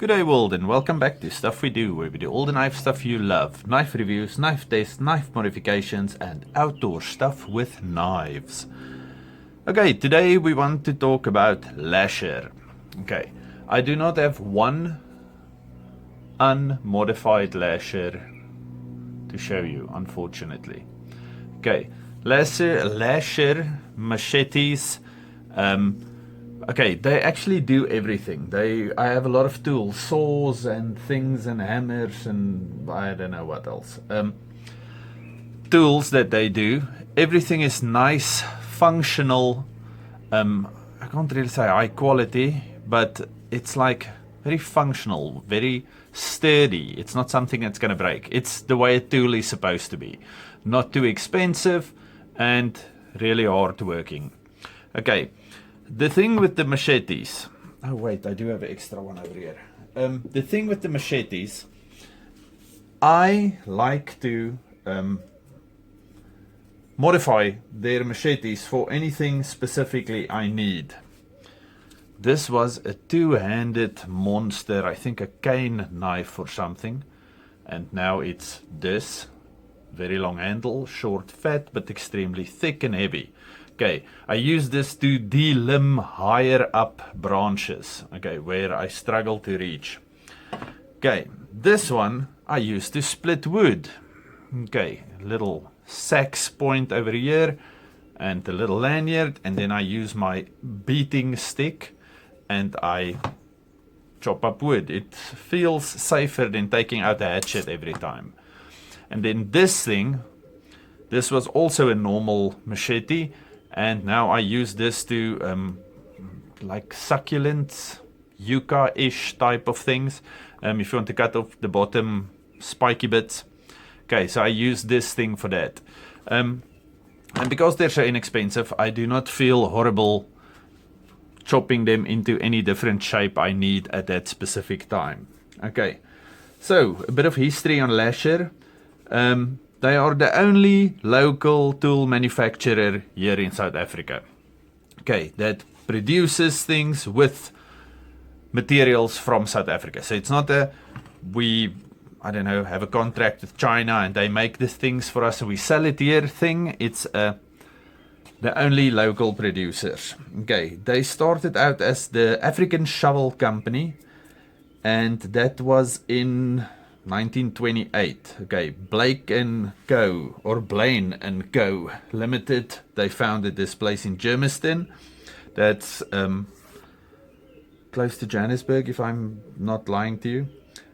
Good day world and welcome back to Stuff We Do, where we do all the knife stuff you love. Knife reviews, knife tests, knife modifications and outdoor stuff with knives. Okay, today we want to talk about lasher. Okay, I do not have one unmodified lasher to show you, unfortunately. Okay, lasher machetes. Okay, they actually do everything. I have a lot of tools, saws and things and hammers and I don't know what else. Tools that they do. Everything is nice, functional. I can't really say high quality, but it's like very functional, very sturdy. It's not something that's going to break. It's the way a tool is supposed to be. Not too expensive and really hard working. Okay. The thing with the machetes, oh wait, I do have an extra one over here. The thing with the machetes, I like to modify their machetes for anything specifically I need. This was a two-handed monster, I think a cane knife or something, and now it's this, very long handle, short fat, but extremely thick and heavy. Okay, I use this to delimb higher up branches, okay, where I struggle to reach. Okay, this one I use to split wood. Okay, little sax point over here and a little lanyard, and then I use my beating stick and I chop up wood. It feels safer than taking out a hatchet every time. And then this thing, this was also a normal machete. And now I use this to like succulents, yucca-ish type of things. If you want to cut off the bottom spiky bits. Okay, so I use this thing for that. And because they're so inexpensive, I do not feel horrible chopping them into any different shape I need at that specific time. Okay, so a bit of history on Lasher. They are the only local tool manufacturer here in South Africa. Okay, that produces things with materials from South Africa. So it's not I don't know, have a contract with China and they make these things for us and we sell it here thing. It's the only local producers. Okay, they started out as the African Shovel Company, and that was in 1928. Okay, Blake and Co. or Blaine and Co. Limited. They founded this place in Germiston. That's close to Johannesburg, if I'm not lying to you.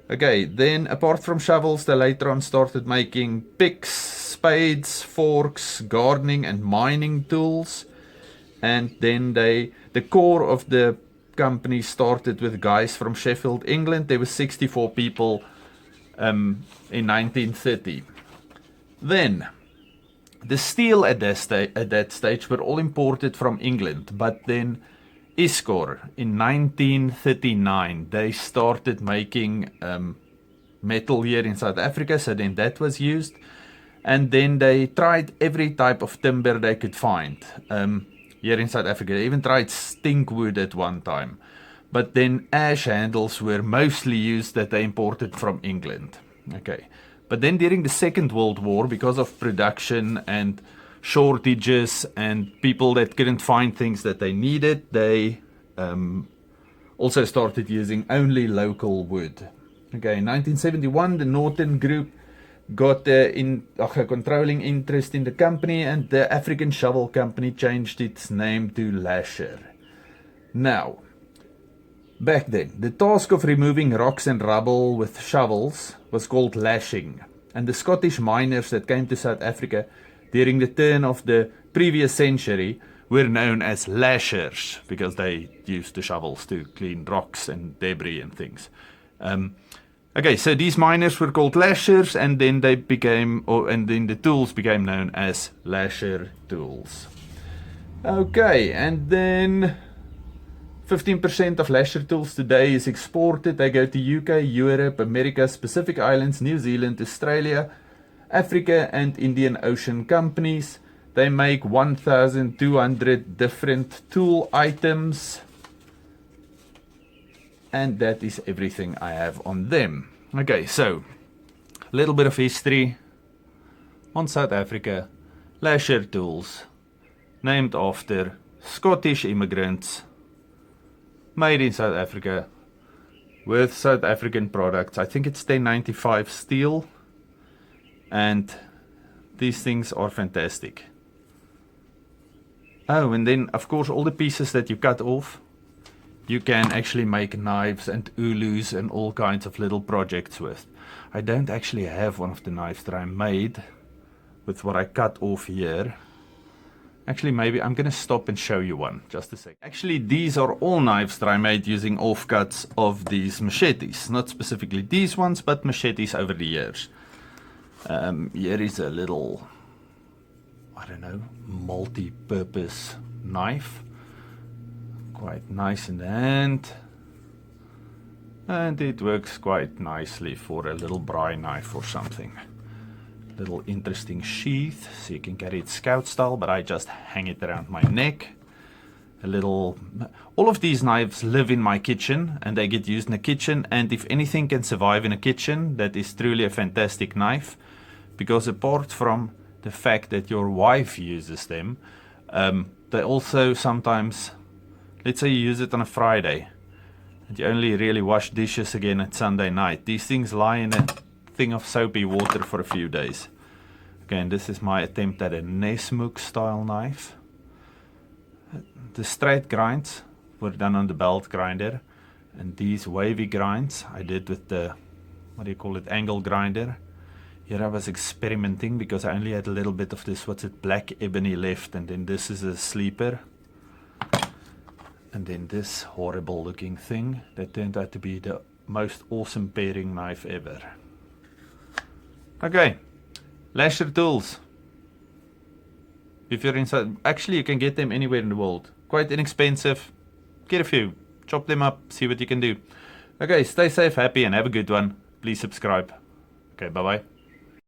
Okay, then apart from shovels, they later on started making picks, spades, forks, gardening and mining tools. And then the core of the company started with guys from Sheffield, England. There were 64 people in 1930. Then the steel at that stage were all imported from England, but then Iscor in 1939 they started making metal here in South Africa, so then that was used, and then they tried every type of timber they could find here in South Africa. They even tried stinkwood at one time. But then ash handles were mostly used that they imported from England. Okay. But then during the Second World War, because of production and shortages and people that couldn't find things that they needed, they also started using only local wood. Okay, in 1971, the Norton Group got a controlling interest in the company, and the African Shovel Company changed its name to Lasher. Now, back then, the task of removing rocks and rubble with shovels was called lashing, and the Scottish miners that came to South Africa during the turn of the previous century were known as lashers because they used the shovels to clean rocks and debris and things. Okay, so these miners were called lashers, and then then the tools became known as lasher tools. Okay, and then 15% of lasher tools today is exported. They go to UK, Europe, America, Pacific Islands, New Zealand, Australia, Africa and Indian Ocean companies. They make 1,200 different tool items. And that is everything I have on them. Okay, so a little bit of history on South Africa. Lasher Tools, named after Scottish immigrants, made in South Africa with South African products. I think it's 1095 steel, and these things are fantastic. Oh, and then of course all the pieces that you cut off, you can actually make knives and ulus and all kinds of little projects with. I don't actually have one of the knives that I made with what I cut off here. Actually, maybe I'm gonna stop and show you one, just a sec. Actually, these are all knives that I made using offcuts of these machetes. Not specifically these ones, but machetes over the years. Here is a little, I don't know, multi-purpose knife. Quite nice in the hand. And it works quite nicely for a little braai knife or something. Little interesting sheath, so you can carry it scout style, but I just hang it around my neck. All of these knives live in my kitchen, and they get used in the kitchen, and if anything can survive in a kitchen, that is truly a fantastic knife, because apart from the fact that your wife uses them, they also sometimes, let's say you use it on a Friday, and you only really wash dishes again at Sunday night. These things lie in a thing of soapy water for a few days. Again, this is my attempt at a Nesmuk style knife. The straight grinds were done on the belt grinder, and these wavy grinds I did with the, what do you call it, angle grinder. Here I was experimenting because I only had a little bit of this, what's it, black ebony left, and then this is a sleeper. And then this horrible looking thing that turned out to be the most awesome paring knife ever. Okay, Lasher Tools. If you're inside, actually you can get them anywhere in the world. Quite inexpensive. Get a few, chop them up, see what you can do. Okay, stay safe, happy, and have a good one. Please subscribe. Okay, bye bye.